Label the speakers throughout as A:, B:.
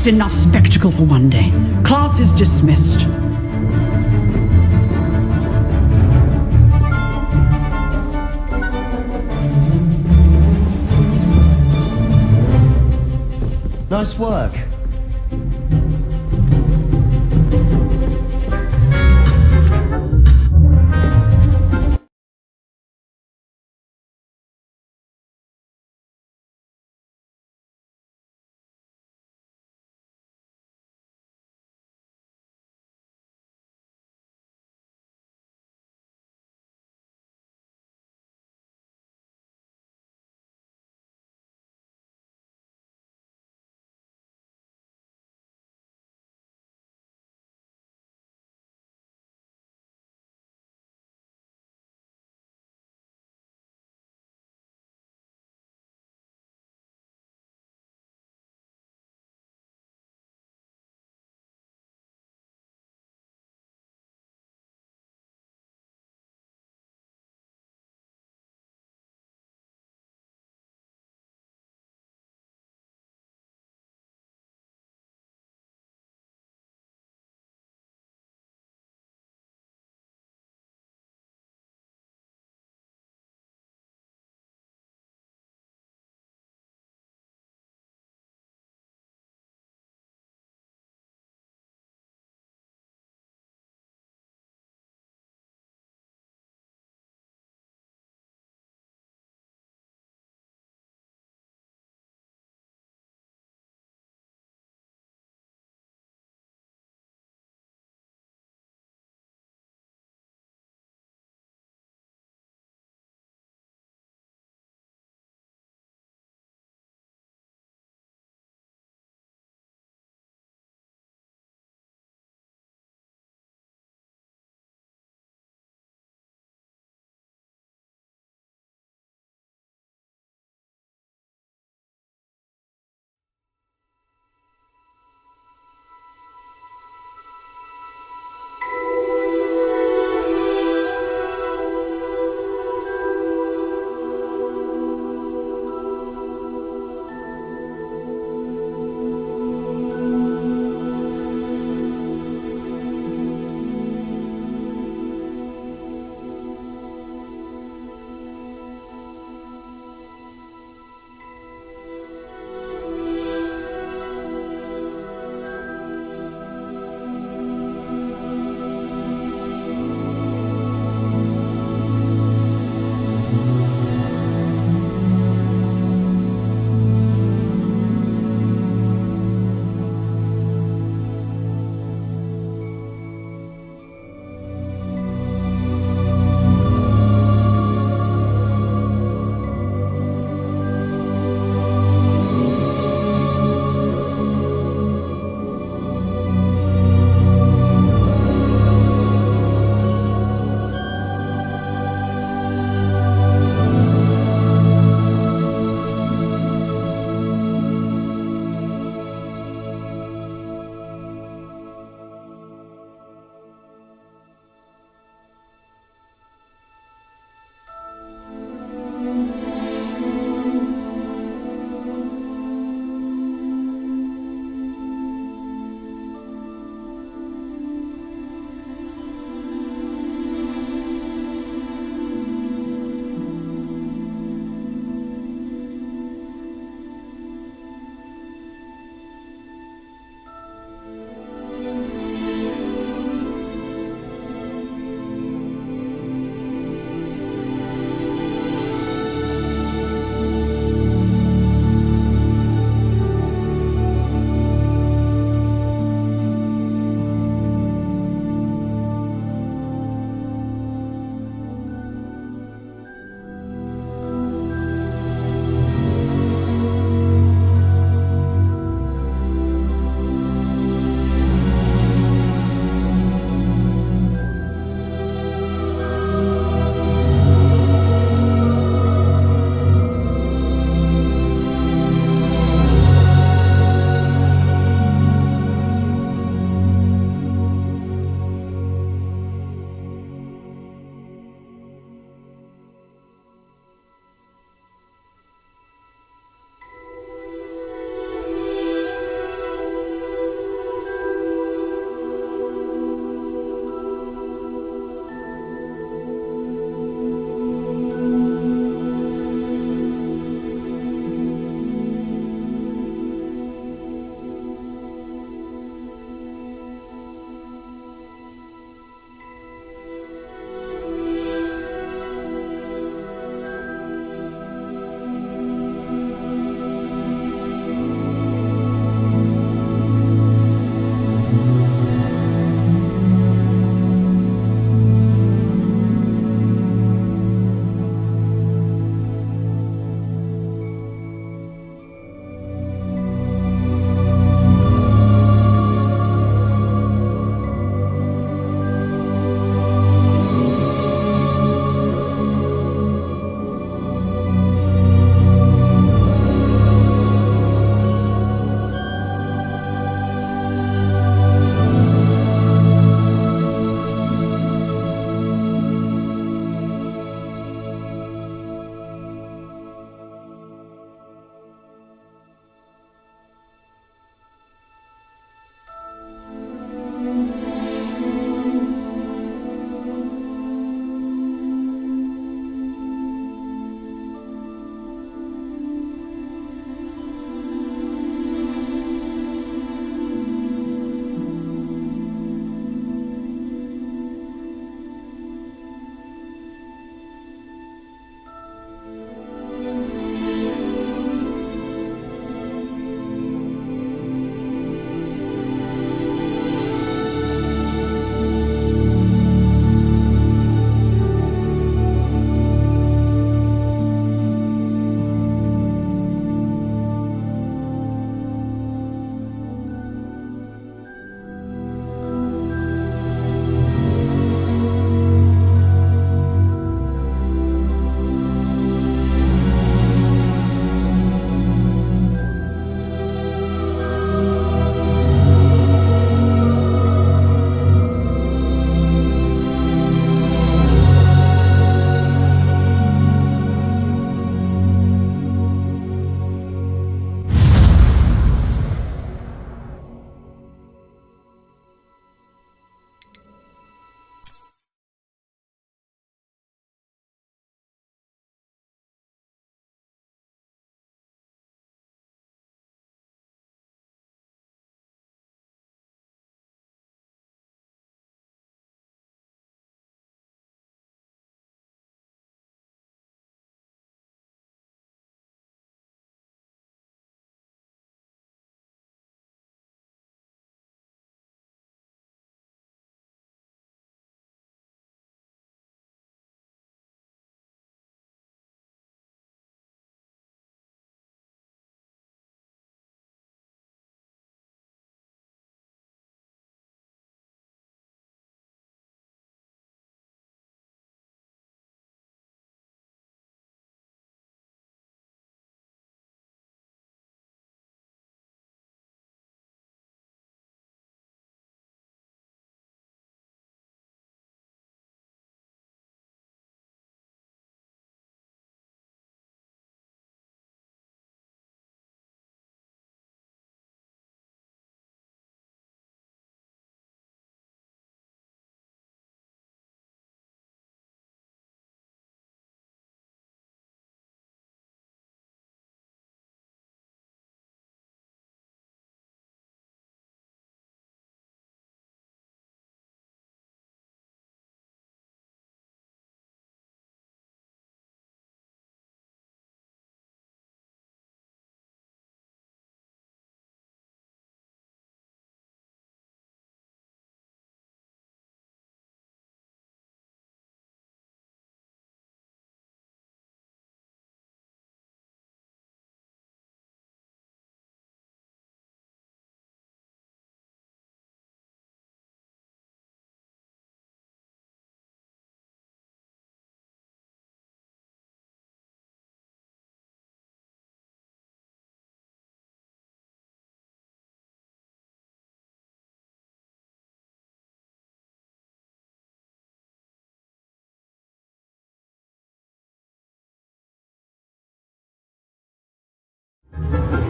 A: That's enough spectacle for one day. Class is dismissed.
B: Nice work.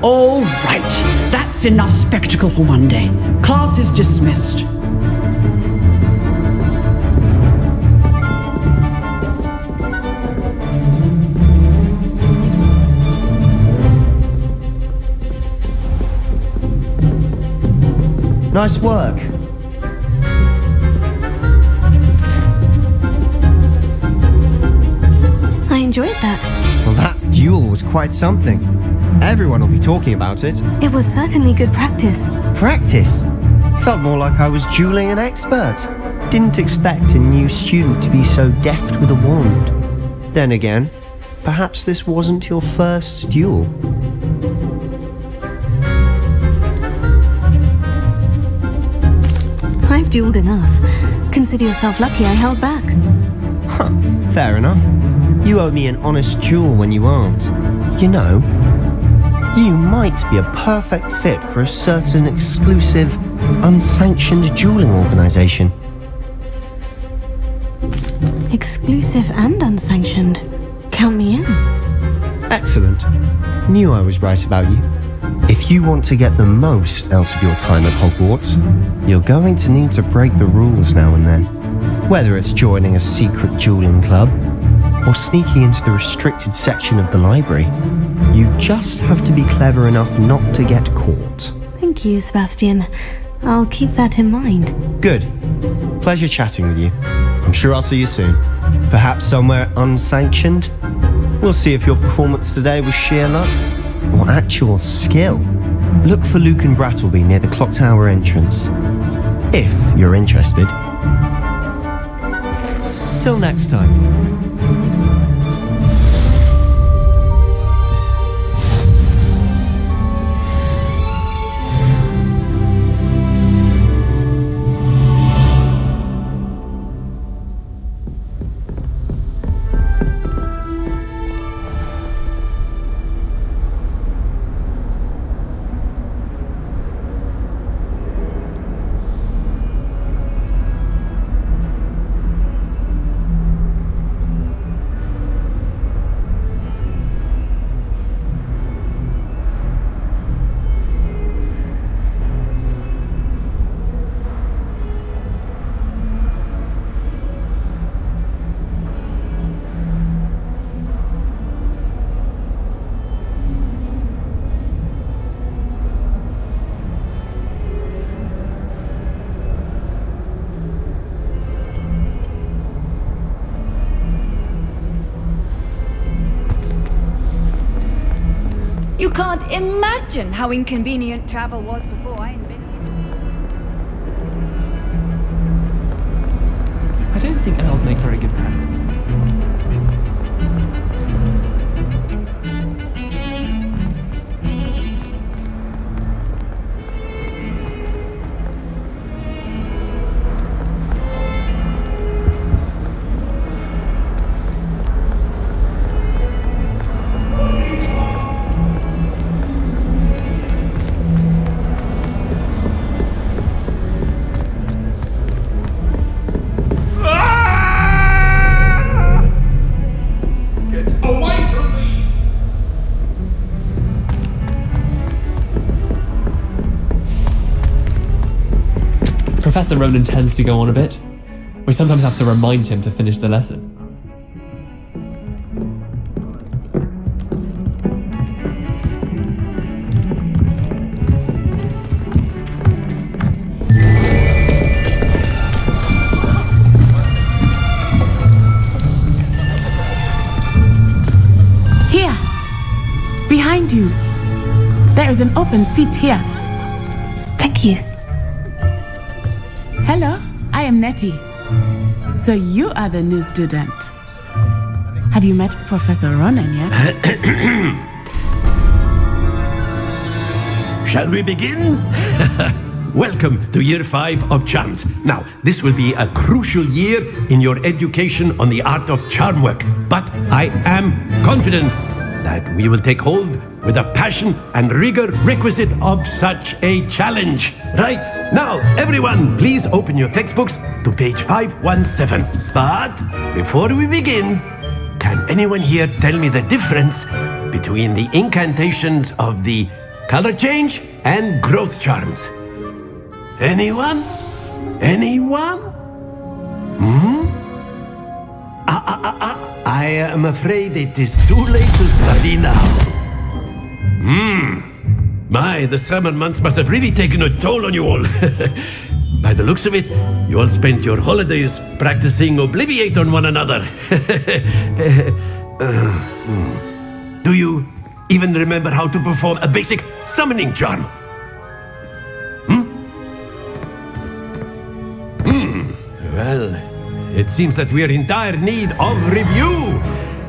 A: All right, that's enough spectacle for one day. Class is dismissed.
B: Nice work.
C: I enjoyed that.
B: Well, that duel was quite something. Everyone will be talking about it.
C: It was certainly good practice.
B: Practice? Felt more like I was dueling an expert. Didn't expect a new student to be so deft with a wand. Then again, perhaps this wasn't your first duel.
C: I've dueled enough. Consider yourself lucky I held back.
B: Huh, fair enough. You owe me an honest duel when you aren't. You know, you might be a perfect fit for a certain exclusive, unsanctioned dueling organization.
C: Exclusive and unsanctioned. Count me in.
B: Excellent. Knew I was right about you. If you want to get the most out of your time at Hogwarts, you're going to need to break the rules now and then. Whether it's joining a secret dueling club, or sneaking into the restricted section of the library, you just have to be clever enough not to get caught.
C: Thank you, Sebastian. I'll keep that in mind.
B: Good. Pleasure chatting with you. I'm sure I'll see you soon. Perhaps somewhere unsanctioned? We'll see if your performance today was sheer luck or actual skill. Look for Luke and Brattleby near the clock tower entrance, if you're interested. Till next time.
D: You can't imagine how inconvenient travel was before I invented it.
E: I don't think elves make very good practice. Professor Ronan tends to go on a bit. We sometimes have to remind him to finish the lesson.
F: Here! Behind you! There is an open seat here.
C: Thank you.
F: Hello, I am Nettie. So you are the new student. Have you met Professor Ronan yet?
G: Shall we begin? Welcome to Year 5 of Charms. Now, this will be a crucial year in your education on the art of charm work, but I am confident that we will take hold with the passion and rigor requisite of such a challenge. Right, now, everyone, please open your textbooks to page 517. But before we begin, can anyone here tell me the difference between the incantations of the color change, and growth charms. Anyone? Anyone? I am afraid it is too late to study now. My, the summer months must have really taken a toll on you all. By the looks of it, you all spent your holidays practicing Obliviate on one another. Do you even remember how to perform a basic summoning charm? Well, it seems that we are in dire need of review.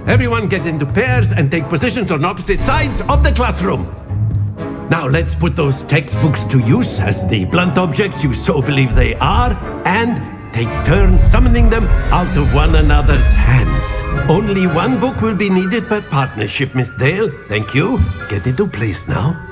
G: Everyone get into pairs and take positions on opposite sides of the classroom. Now let's put those textbooks to use as the blunt objects you so believe they are, and take turns summoning them out of one another's hands. Only one book will be needed per partnership, Miss Dale. Thank you. Get into place now.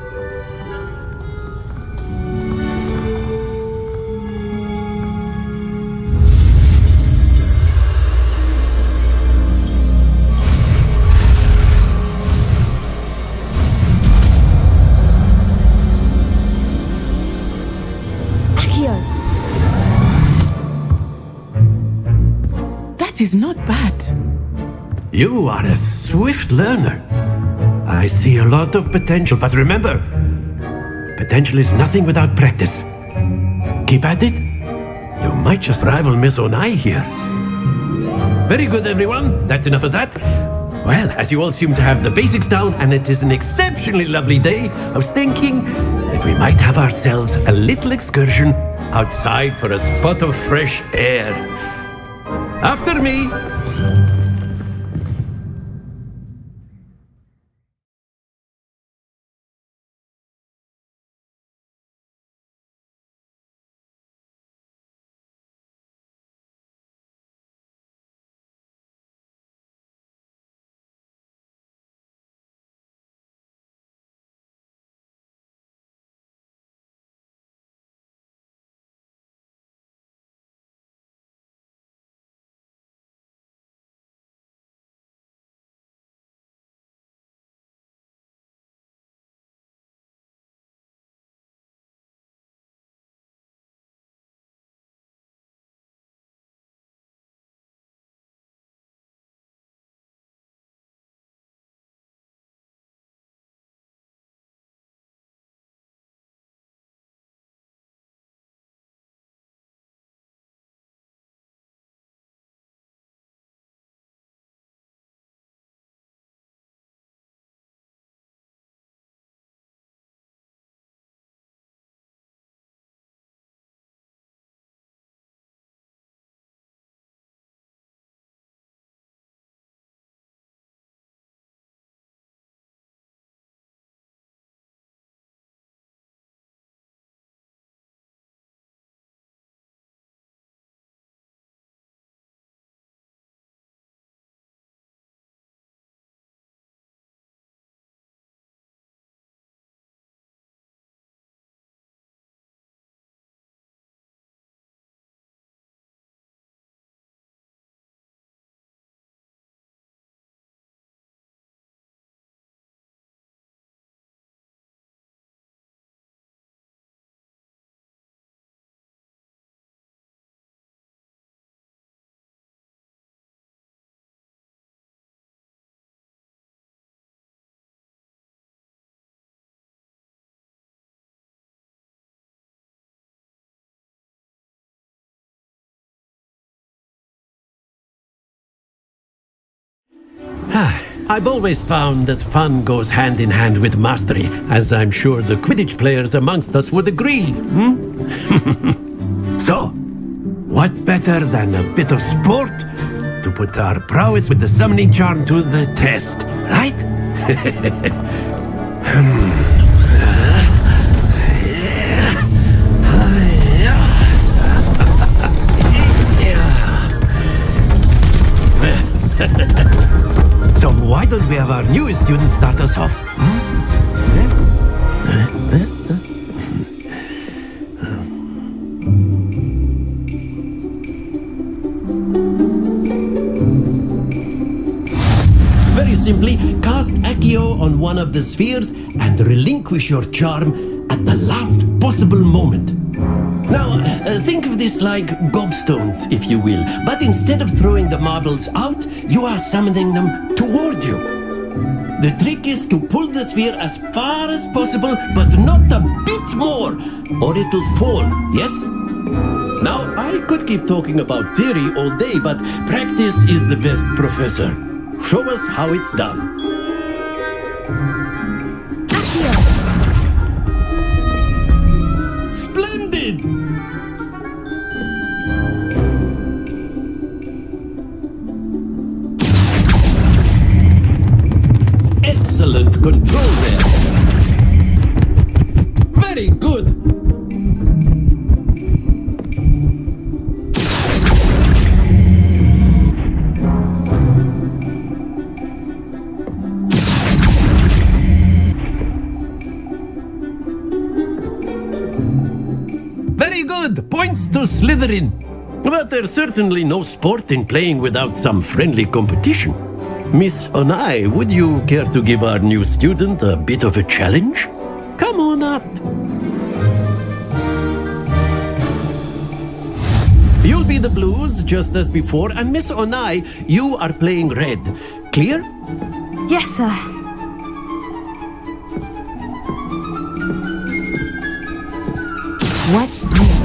F: That is not bad.
G: You are a swift learner. I see a lot of potential, but remember, potential is nothing without practice. Keep at it. You might just rival Miss Onai here. Very good, everyone. That's enough of that. Well, as you all seem to have the basics down, and it is an exceptionally lovely day, I was thinking that we might have ourselves a little excursion outside for a spot of fresh air. After me. I've always found that fun goes hand in hand with mastery, as I'm sure the Quidditch players amongst us would agree. So, what better than a bit of sport to put our prowess with the summoning charm to the test, right? So why don't we have our newest student start us off? Very Very simply, cast Accio on one of the spheres and relinquish your charm at the last possible moment. Now, think of this like gobstones, if you will, but instead of throwing the marbles out, you are summoning them toward you. The trick is to pull the sphere as far as possible, but not a bit more, or it'll fall, yes? Now, I could keep talking about theory all day, but practice is the best professor. Show us how it's done. Splendid! Excellent control there. Very good. Very good. Points to Slytherin. But there's certainly no sport in playing without some friendly competition. Miss Onai, would you care to give our new student a bit of a challenge? Come on up. You'll be the blues, just as before, and Miss Onai, you are playing red. Clear?
C: Yes, sir.
F: Watch this.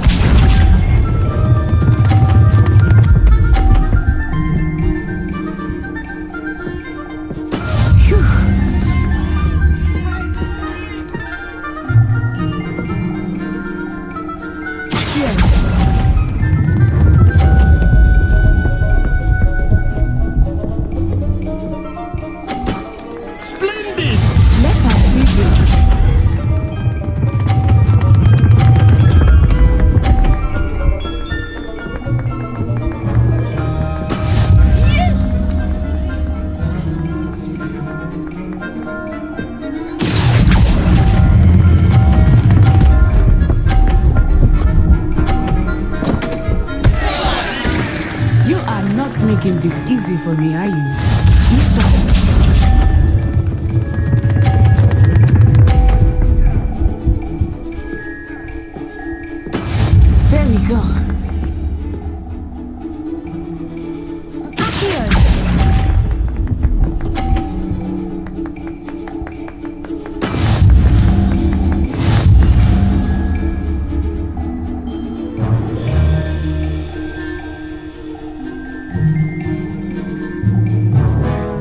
G: Splendid!
F: Let us see this. You are not making this easy for me, are you? You shall. There we go.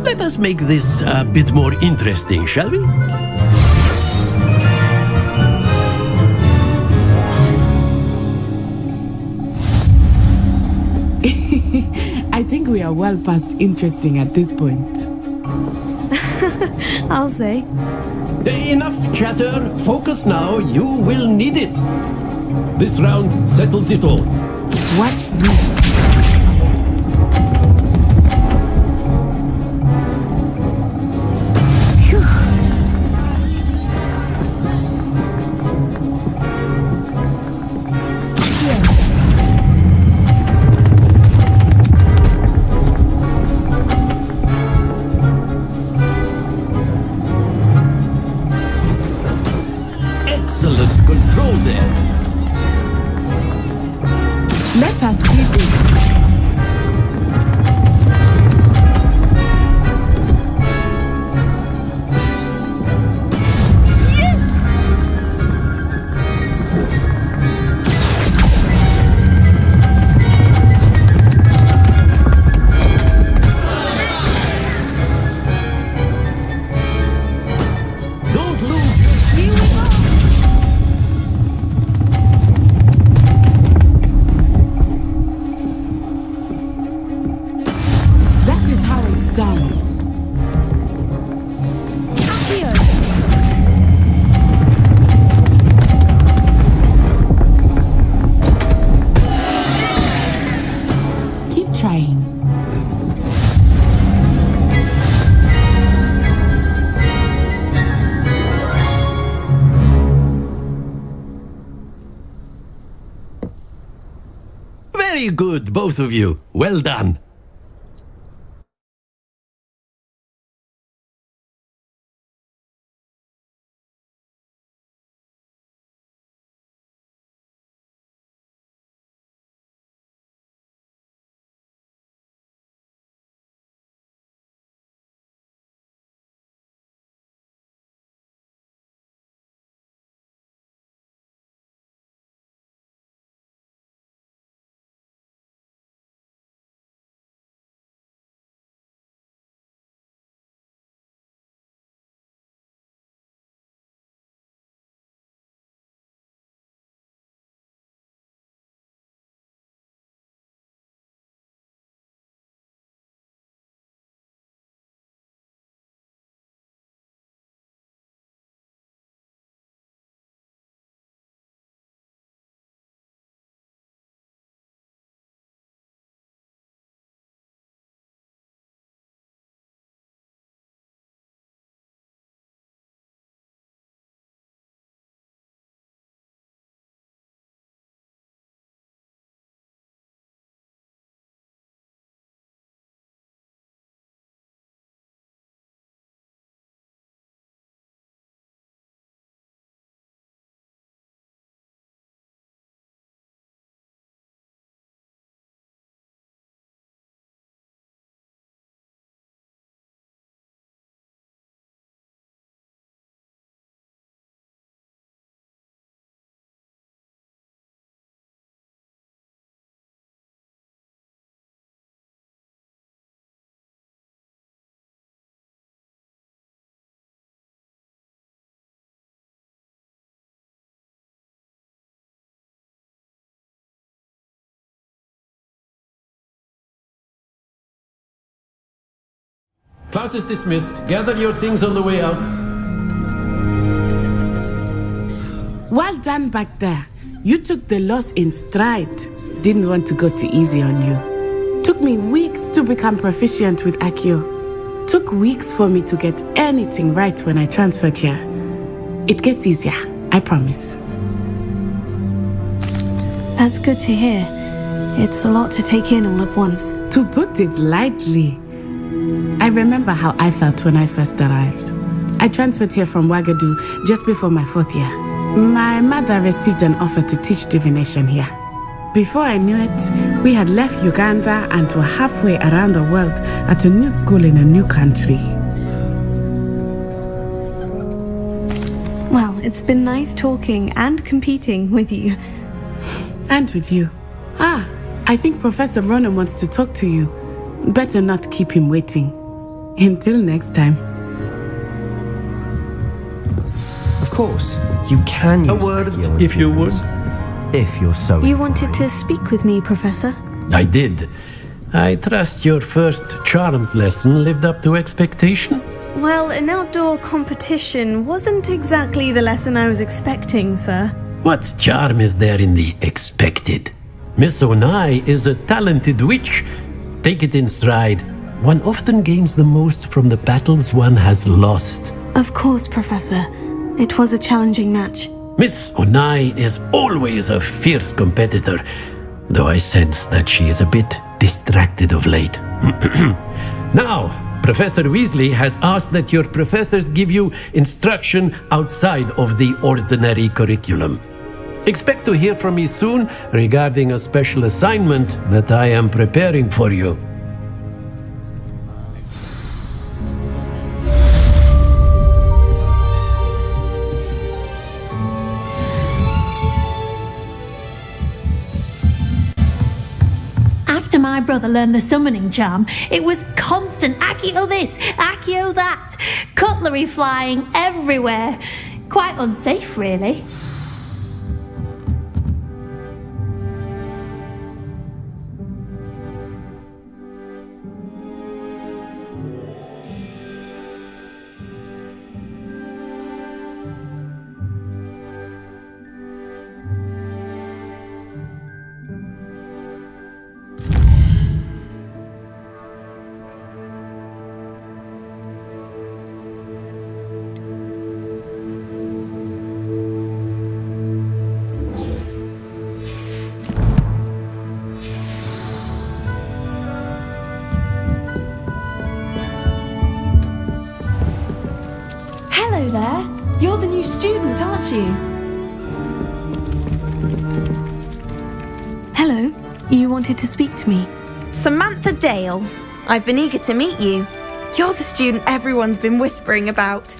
G: Let us make this a bit more interesting, shall we?
F: I think we are well past interesting at this point.
C: I'll say.
G: Enough chatter. Focus now. You will need it. This round settles it all.
F: Watch this.
G: Excellent control there.
F: Let us see this.
G: Don't lose your
F: That is how it's done. Keep trying.
G: Very good, both of you. Well done. Class is dismissed. Gather your things on the way out.
F: Well done back there. You took the loss in stride. Didn't want to go too easy on you. Took me weeks to become proficient with Accio. Took weeks for me to get anything right when I transferred here. It gets easier, I promise.
C: That's good to hear. It's a lot to take in all at once.
F: To put it lightly, I remember how I felt when I first arrived. I transferred here from Ouagadougou just before my 4th year. My mother received an offer to teach divination here. Before I knew it, we had left Uganda and were halfway around the world at a new school in a new country.
C: Well, it's been nice talking and competing with you.
F: And with you. I think Professor Ronan wants to talk to you. Better not keep him waiting. Until next time.
B: Of course, you can use
G: A word,
B: Accio
G: if you would.
B: If you're so
C: You
B: inclined.
C: wanted to speak with me, Professor?
G: I did. I trust your first charms lesson lived up to expectation.
C: Well, an outdoor competition wasn't exactly the lesson I was expecting, sir.
G: What charm is there in the expected? Miss Onai is a talented witch. Take it in stride. One often gains the most from the battles one has lost.
C: Of course, Professor. It was a challenging match.
G: Miss Onai is always a fierce competitor, though I sense that she is a bit distracted of late. Now, Professor Weasley has asked that your professors give you instruction outside of the ordinary curriculum. Expect to hear from me soon regarding a special assignment that I am preparing for you.
H: After my brother learned the summoning charm, it was constant Accio this, Accio that, cutlery flying everywhere. Quite unsafe, really.
D: Hello there. You're the new student, aren't you?
C: Hello. You wanted to speak to me?
I: Samantha Dale. I've been eager to meet you. You're the student everyone's been whispering about.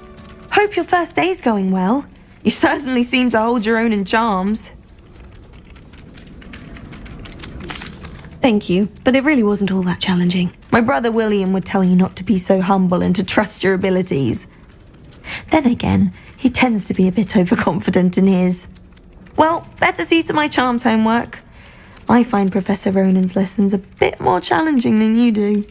I: Hope your first day's going well. You certainly seem to hold your own in charms.
C: Thank you, but it really wasn't all that challenging.
I: My brother William would tell you not to be so humble and to trust your abilities. Then again, he tends to be a bit overconfident in his. Well, better see to my charms homework. I find Professor Ronan's lessons a bit more challenging than you do.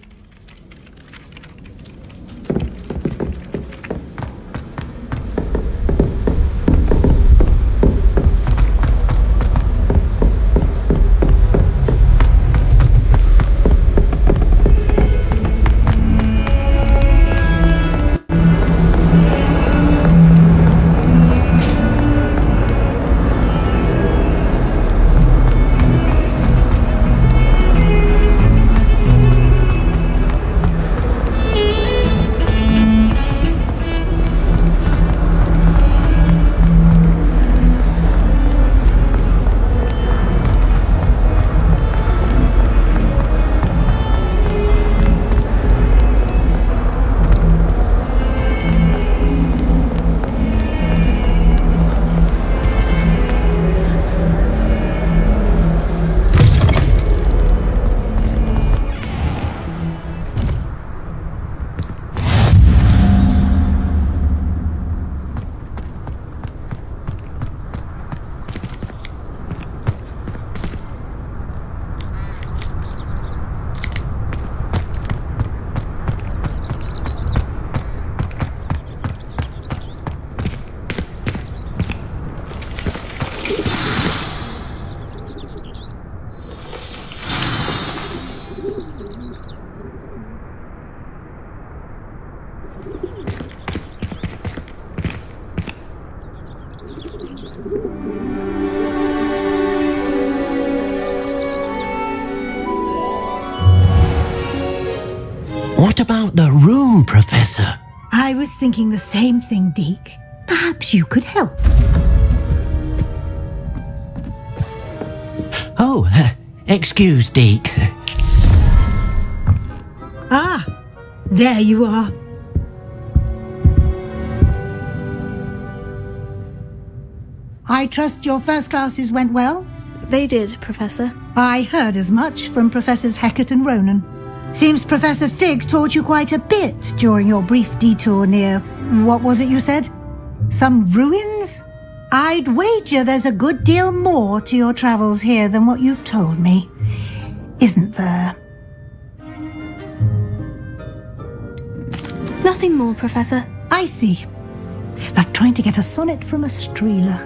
G: What about the room, Professor?
J: I was thinking the same thing, Deke. Perhaps you could help.
G: Oh, excuse, Deke.
J: Ah, there you are. I trust your first classes went well?
C: They did, Professor.
J: I heard as much from Professors Hecat and Ronan. Seems Professor Fig taught you quite a bit during your brief detour near, what was it you said? Some ruins? I'd wager there's a good deal more to your travels here than what you've told me. Isn't there?
C: Nothing more, Professor.
J: I see. Like trying to get a sonnet from a streeler.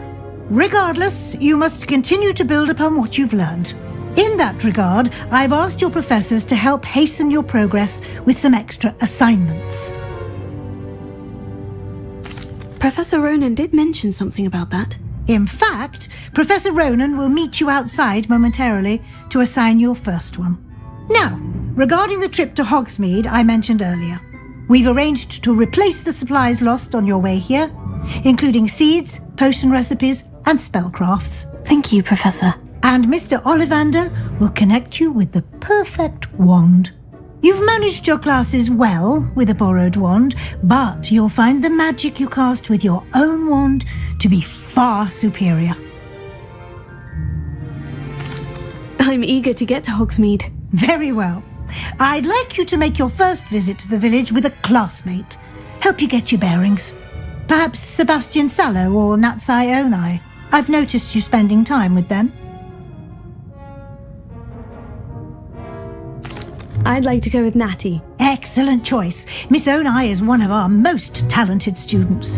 J: Regardless, you must continue to build upon what you've learned. In that regard, I've asked your professors to help hasten your progress with some extra assignments.
C: Professor Ronan did mention something about that.
J: In fact, Professor Ronan will meet you outside momentarily to assign your first one. Now, regarding the trip to Hogsmeade I mentioned earlier, we've arranged to replace the supplies lost on your way here, including seeds, potion recipes, and spellcrafts.
C: Thank you, Professor.
J: And Mr. Ollivander will connect you with the perfect wand. You've managed your classes well with a borrowed wand, but you'll find the magic you cast with your own wand to be far superior.
C: I'm eager to get to Hogsmeade.
J: Very well. I'd like you to make your first visit to the village with a classmate. Help you get your bearings. Perhaps Sebastian Sallow or Natsai Onai. I've noticed you spending time with them.
C: I'd like to go with Natty.
J: Excellent choice. Miss Onai is one of our most talented students.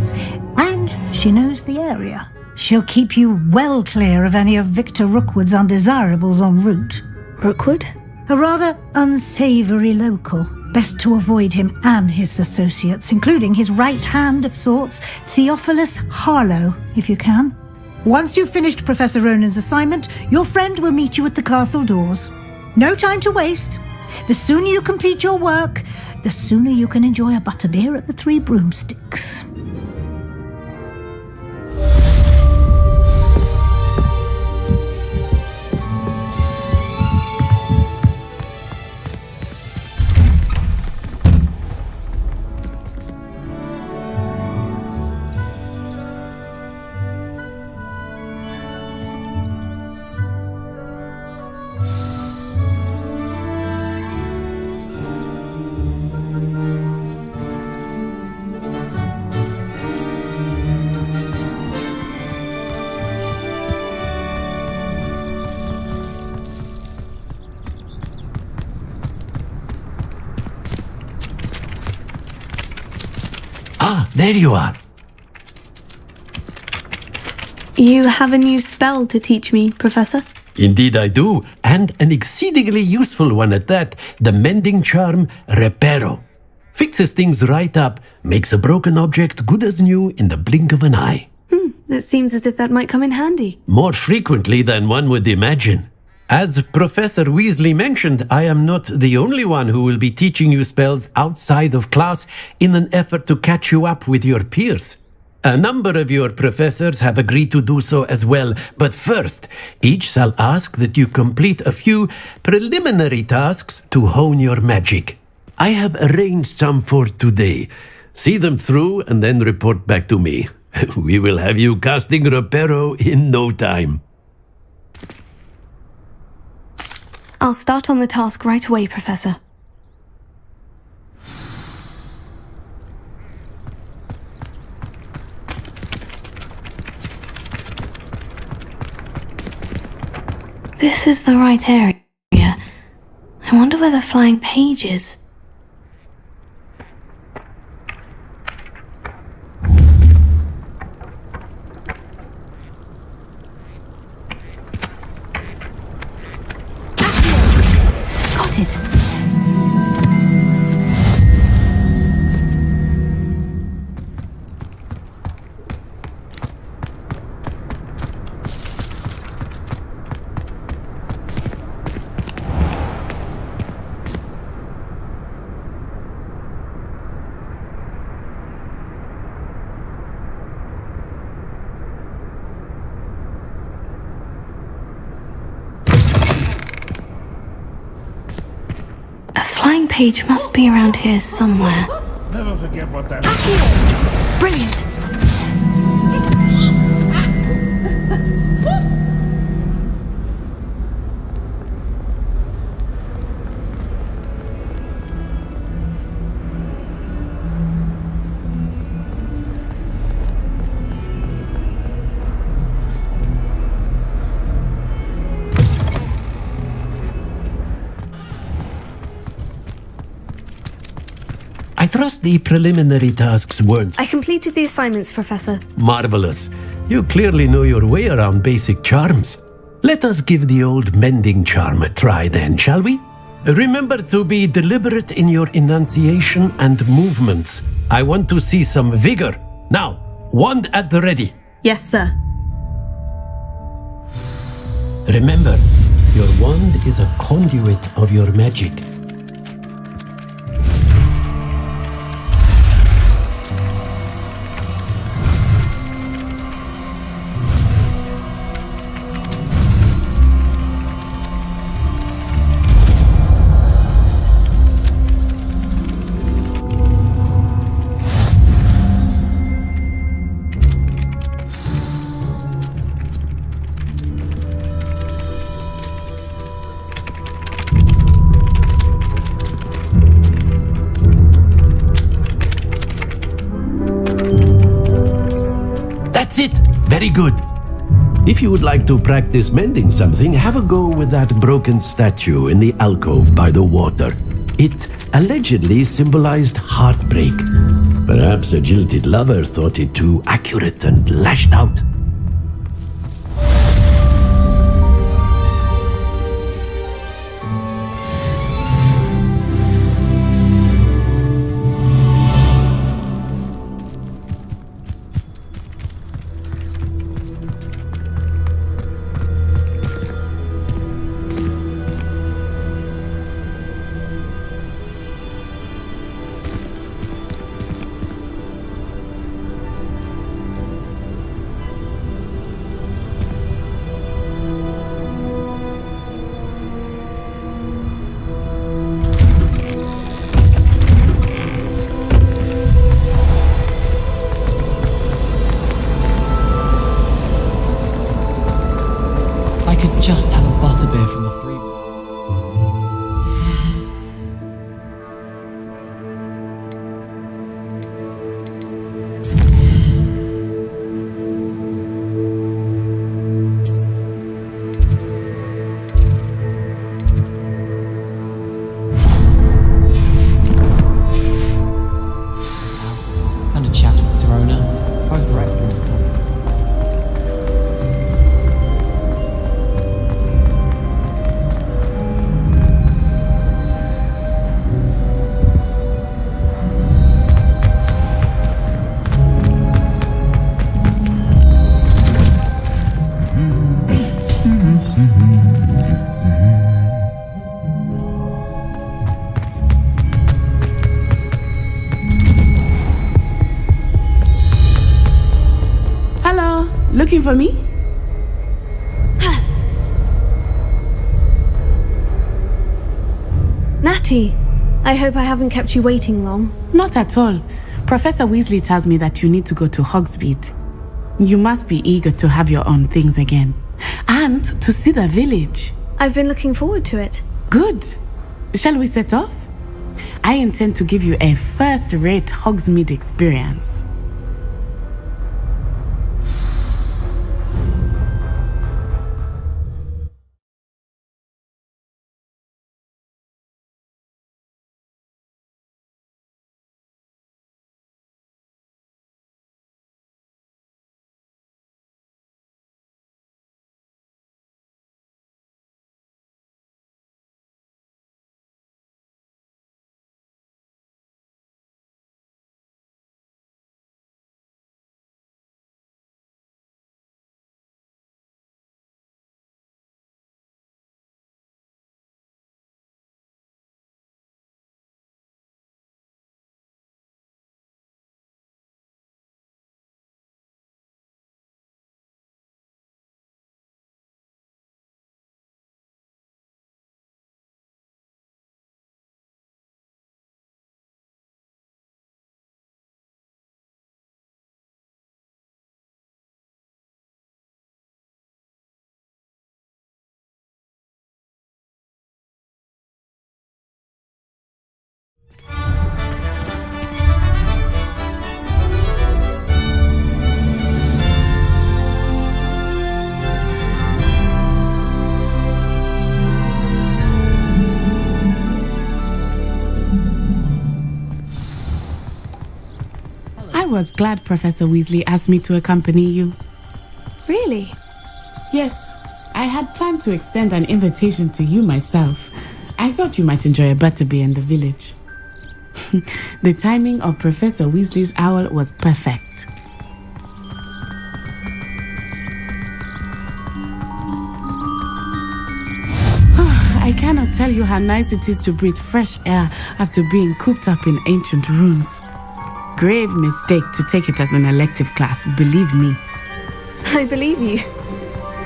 J: And she knows the area. She'll keep you well clear of any of Victor Rookwood's undesirables en route.
C: Rookwood?
J: A rather unsavoury local. Best to avoid him and his associates, including his right hand of sorts, Theophilus Harlow, if you can. Once you've finished Professor Ronan's assignment, your friend will meet you at the castle doors. No time to waste. The sooner you complete your work, the sooner you can enjoy a butterbeer at the Three Broomsticks.
G: Ah, there you are.
C: You have a new spell to teach me, Professor?
G: Indeed I do, and an exceedingly useful one at that, the mending charm Reparo. Fixes things right up, makes a broken object good as new in the blink of an eye.
C: It seems as if that might come in handy.
G: More frequently than one would imagine. As Professor Weasley mentioned, I am not the only one who will be teaching you spells outside of class in an effort to catch you up with your peers. A number of your professors have agreed to do so as well, but first, each shall ask that you complete a few preliminary tasks to hone your magic. I have arranged some for today. See them through and then report back to me. We will have you casting Reparo in no time.
C: I'll start on the task right away, Professor. This is the right area. I wonder where the flying page is. Got it. flying page must be around here somewhere.
K: Never forget what that
C: Brilliant.
G: I trust the preliminary tasks weren't
C: I completed the assignments, Professor.
G: marvelous. You clearly know your way around basic charms. Let us give the old mending charm a try then, shall we? Remember to be deliberate in your enunciation and movements. I want to see some vigor. Now, wand at the ready.
C: Yes, sir.
G: Remember, your wand is a conduit of your magic. That's it! Very good. If you would like to practice mending something, have a go with that broken statue in the alcove by the water. It allegedly symbolized heartbreak. Perhaps a jilted lover thought it too accurate and lashed out.
E: I could just have a butterbeer from the free. And a chat with Sirona. Both right from the top.
F: Hello, looking for me?
C: Natty, I hope I haven't kept you waiting long.
F: Not at all. Professor Weasley tells me that you need to go to Hogsmeade. You must be eager to have your own things again. And to see the village.
C: I've been looking forward to it.
F: Good. Shall we set off? I intend to give you a first-rate Hogsmeade experience. was glad Professor Weasley asked me to accompany you.
C: Really?
F: Yes, I had planned to extend an invitation to you myself. I thought you might enjoy a butterbeer in the village. The timing of Professor Weasley's owl was perfect. I cannot tell you how nice it is to breathe fresh air after being cooped up in ancient rooms. Grave mistake to take it as an elective class, believe me.
C: I believe you.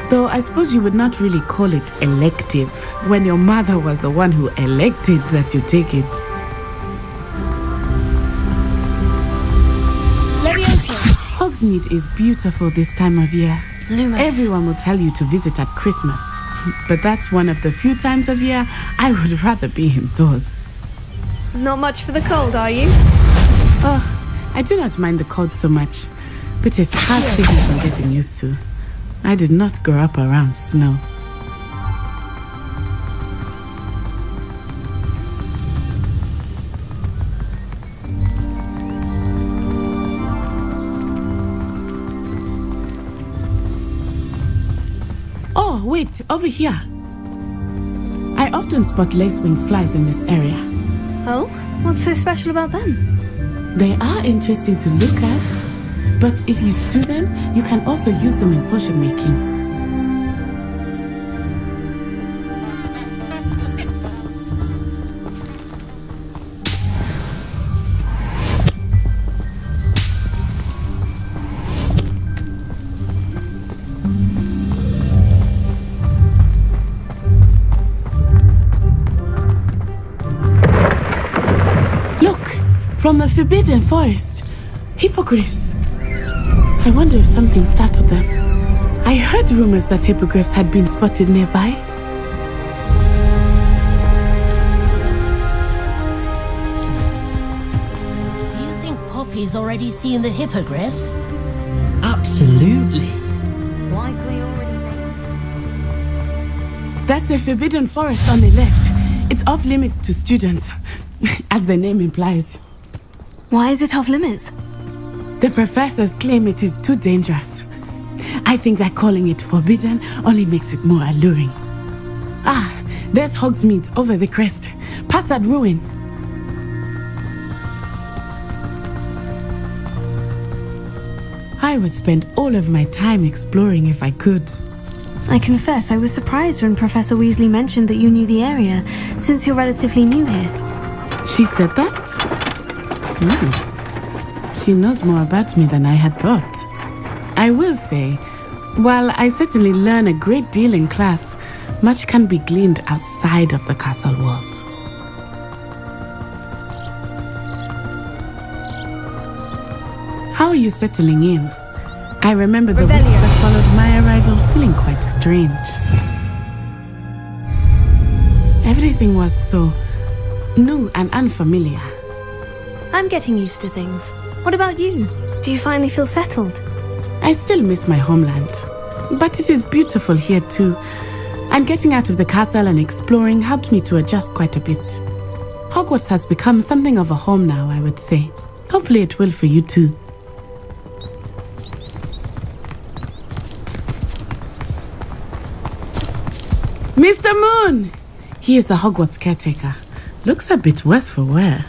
F: Though I suppose you would not really call it elective when your mother was the one who elected that you take it. Hogsmeade is beautiful this time of year.
J: Loomis.
F: Everyone will tell you to visit at Christmas. But that's one of the few times of year I would rather be indoors.
C: Not much for the cold, are you?
F: Oh, I do not mind the cold so much, but it's hard taking from getting used to. I did not grow up around snow. Oh, wait, over here. I often spot lacewing flies in this area.
C: Oh? What's so special about them?
F: They are interesting to look at, but if you stew them, you can also use them in potion making. From the Forbidden Forest. Hippogriffs. I wonder if something startled them. I heard rumors that hippogriffs had been spotted nearby.
K: Do you think Poppy's already seen the hippogriffs?
L: Absolutely.
D: Likely already.
F: That's the Forbidden Forest on the left. It's off limits to students, as the name implies.
C: Why is it off limits?
F: The professors claim it is too dangerous. I think that calling it forbidden only makes it more alluring. Ah, there's Hogsmeade over the crest, past that ruin. I would spend all of my time exploring if I could.
C: I confess I was surprised when Professor Weasley mentioned that you knew the area, since you're relatively new here.
F: She said that? She knows more about me than I had thought. I will say, while I certainly learn a great deal in class, much can be gleaned outside of the castle walls. How are you settling in? I remember the weeks that followed my arrival feeling quite strange. Everything was so new and unfamiliar.
C: I'm getting used to things. What about you? Do you finally feel settled?
F: I still miss my homeland, but it is beautiful here too. And getting out of the castle and exploring helped me to adjust quite a bit. Hogwarts has become something of a home now, I would say. Hopefully it will for you too. Mr. Moon! He is the Hogwarts caretaker. Looks a bit worse for wear.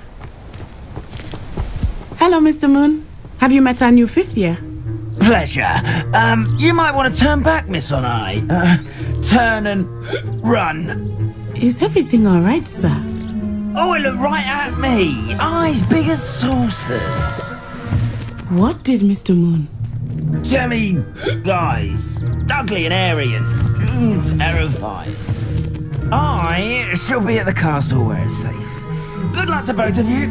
F: Hello, Mr. Moon. Have you met our new fifth year?
L: Pleasure. You might want to turn back, Miss On-Eye. Turn and run.
F: Is everything all right, sir?
L: Oh, it looked right at me. Eyes big as saucers.
F: What did Mr. Moon?
L: Jemmy guys. Ugly and airy and terrifying. I shall be at the castle where it's safe. Good luck to both of you.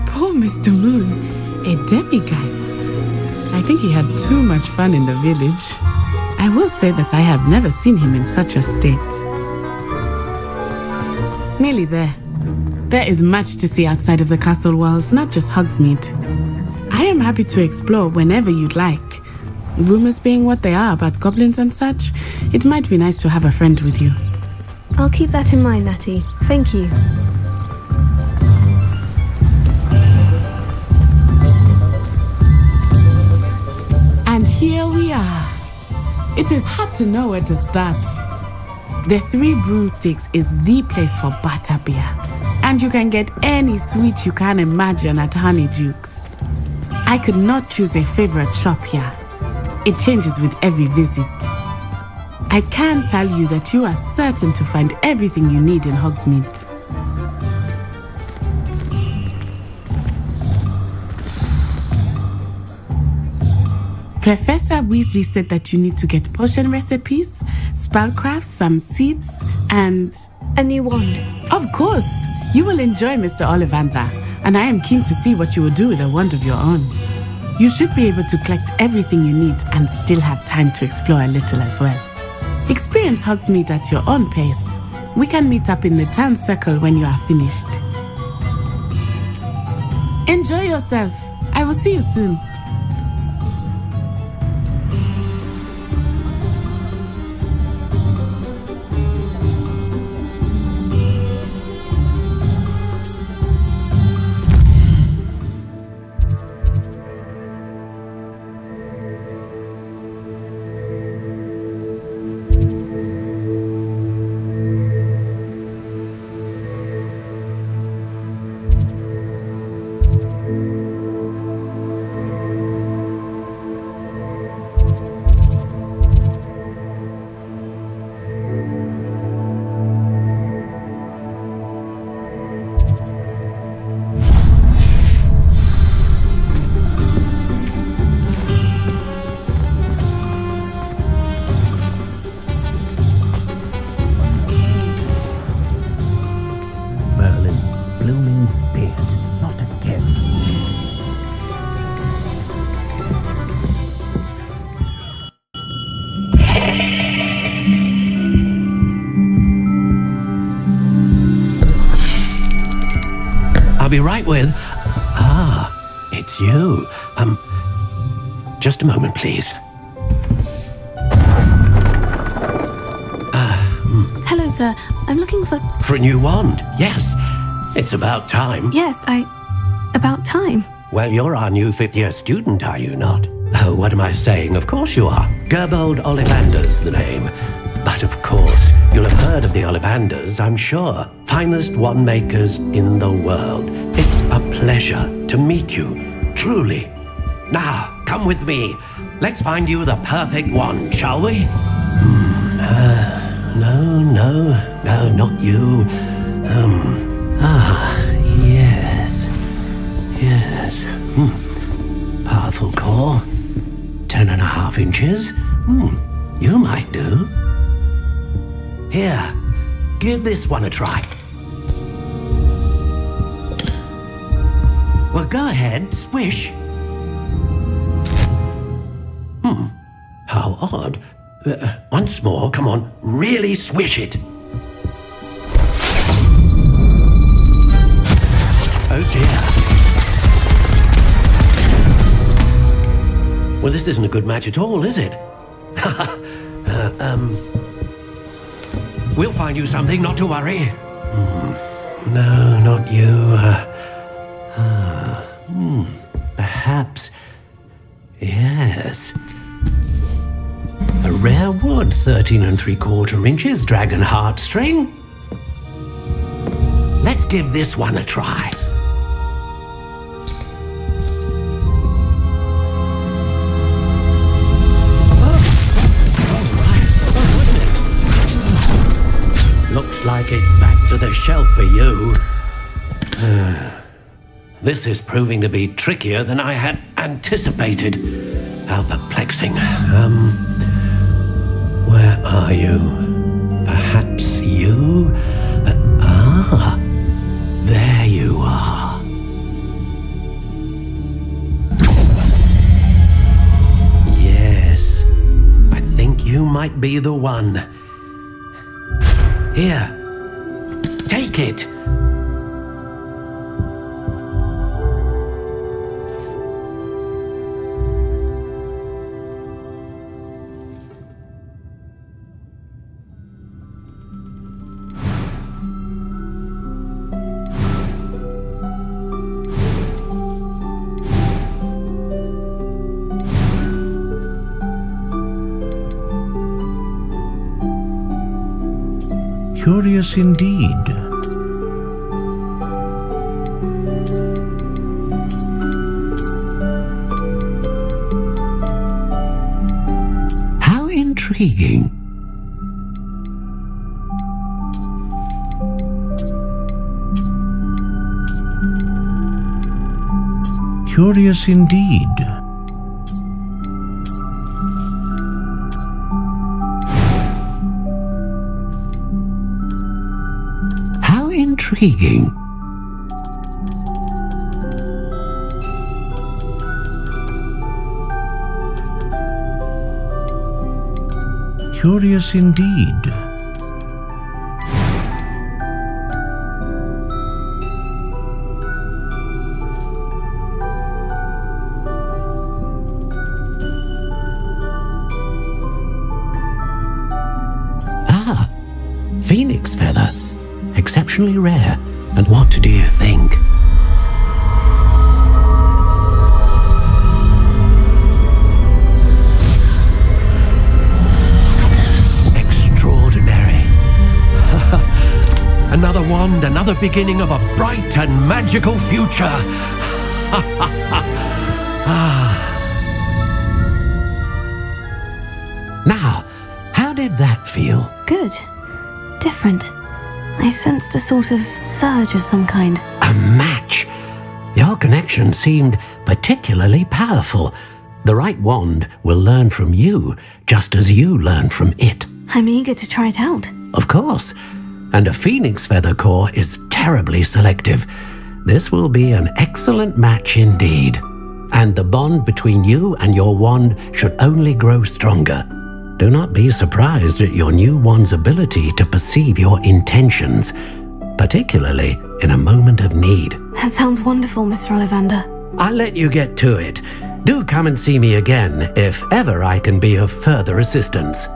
F: Poor Mr. Moon, a demiguise. I think he had too much fun in the village. I will say that I have never seen him in such a state. Nearly there. There is much to see outside of the castle walls, not just Hogsmeade. I am happy to explore whenever you'd like. Rumors being what they are about goblins and such, it might be nice to have a friend with you.
C: I'll keep that in mind, Natty. Thank you.
F: And here we are. It is hard to know where to start. The Three Broomsticks is the place for butterbeer. And you can get any sweet you can imagine at Honeydukes. I could not choose a favorite shop here. It changes with every visit. I can tell you that you are certain to find everything you need in Hogsmeade. Professor Weasley said that you need to get potion recipes, spellcrafts, some seeds, and...
C: a new wand.
F: Of course! You will enjoy Mr. Ollivander, and I am keen to see what you will do with a wand of your own. You should be able to collect everything you need and still have time to explore a little as well. Experience Hogsmeade at your own pace. We can meet up in the town circle when you are finished. Enjoy yourself. I will see you soon.
G: I'll be right with... Ah, it's you. Just a moment, please.
C: Hello, sir. I'm looking for...
G: For a new wand, yes. It's about time.
C: Yes, about time.
G: Well, you're our new fifth-year student, are you not? Oh, what am I saying? Of course you are. Gerbold Ollivander's the name. But of course, you'll have heard of the Ollivanders, I'm sure. Finest wand makers in the world. It's a pleasure to meet you, truly. Now, come with me. Let's find you the perfect wand, shall we? No, not you. Yes. Powerful core. 10.5 inches. You might do. Here, give this one a try. Well, go ahead, swish. How odd. Once more, come on, really swish it. Oh dear. Well, this isn't a good match at all, is it? We'll find you something, not to worry. No, not you. Perhaps... Yes. A rare wood, 13 3/4 inches, dragon heartstring. Let's give this one a try. Looks like it's back to the shelf for you. This is proving to be trickier than I had anticipated. How perplexing. Where are you? Perhaps you? There you are. Yes, I think you might be the one. Here, take it. Curious indeed. How intriguing. Curious indeed. How intriguing. Curious indeed. Phoenix feather. Exceptionally rare. And what do you think? Extraordinary. Another wand, another beginning of a bright and magical future. Now, how did that feel?
C: Good. Different. I sensed a sort of surge of some kind.
G: A match. Your connection seemed particularly powerful. The right wand will learn from you, just as you learn from it.
C: I'm eager to try it out.
G: Of course. And a phoenix feather core is terribly selective. This will be an excellent match indeed. And the bond between you and your wand should only grow stronger. Do not be surprised at your new wand's ability to perceive your intentions, particularly in a moment of need.
C: That sounds wonderful, Mr. Ollivander.
G: I'll let you get to it. Do come and see me again if ever I can be of further assistance.